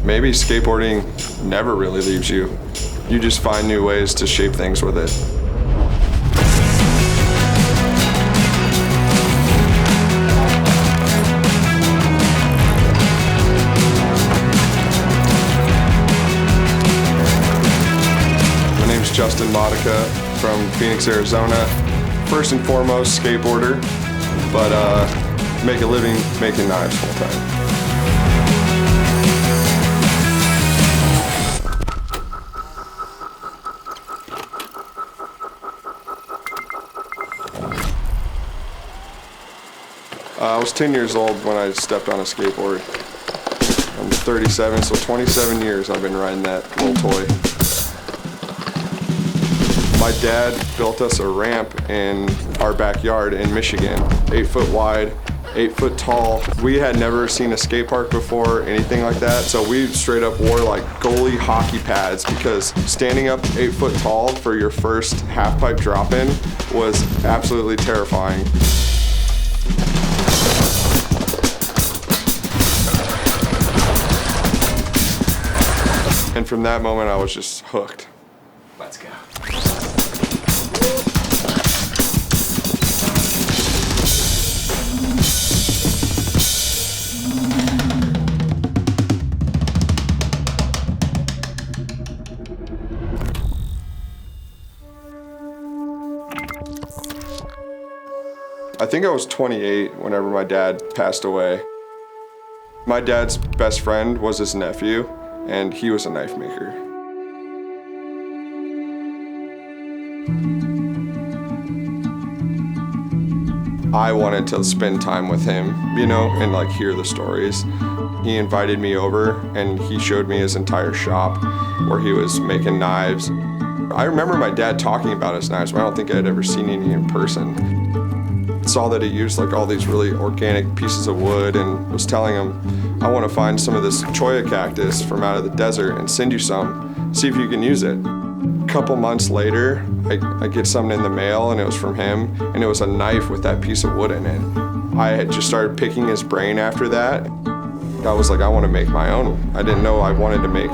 Maybe skateboarding never really leaves you. You just find new ways to shape things with it. My name's Justin Modica from Phoenix, Arizona. First and foremost, skateboarder, but make a living making knives full time. I was 10 years old when I stepped on a skateboard. I'm 37, so 27 years I've been riding that little toy. My dad built us a ramp in our backyard in Michigan, 8 foot wide, 8 foot tall. We had never seen a skate park before, anything like that, so we straight up wore like goalie hockey pads because standing up 8 foot tall for your first half pipe drop-in was absolutely terrifying. And from that moment, I was just hooked. Let's go. I think I was 28 whenever my dad passed away. My dad's best friend was his nephew, and he was a knife maker. I wanted to spend time with him, you know, and like hear the stories. He invited me over and he showed me his entire shop where he was making knives. I remember my dad talking about his knives, but I don't think I had ever seen any in person. Saw that he used like all these really organic pieces of wood and was telling him, I want to find some of this cholla cactus from out of the desert and send you some, see if you can use it. A couple months later, I get something in the mail and it was from him, and it was a knife with that piece of wood in it. I had just started picking his brain after that. I was like, I want to make my own. I didn't know I wanted to make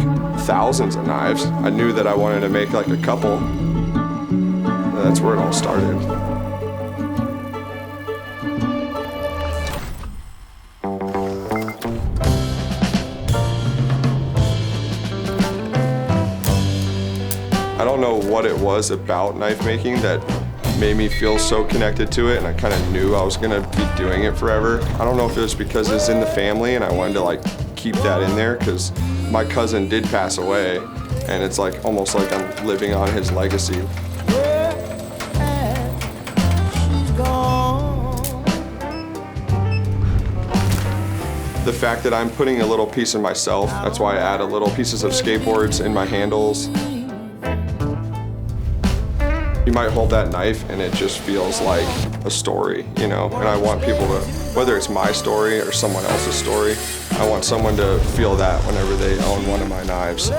thousands of knives. I knew that I wanted to make like a couple. That's where it all started. I don't know what it was about knife making that made me feel so connected to it, and I kind of knew I was gonna be doing it forever. I don't know if it was because it's in the family and I wanted to like keep that in there, because my cousin did pass away, and it's like almost like I'm living on his legacy. The fact that I'm putting a little piece of myself, that's why I add a little pieces of skateboards in my handles. You might hold that knife and it just feels like a story, you know? And I want people to, whether it's my story or someone else's story, I want someone to feel that whenever they own one of my knives.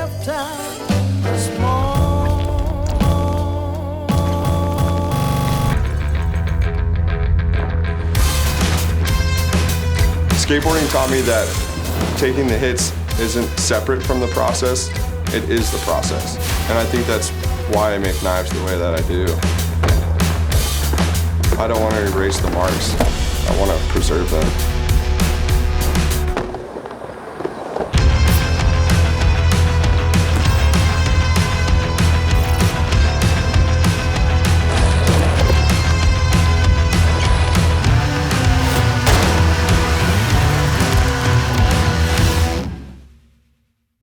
Skateboarding taught me that taking the hits isn't separate from the process, it is the process. And I think that's why I make knives the way that I do. I don't want to erase the marks, I want to preserve them.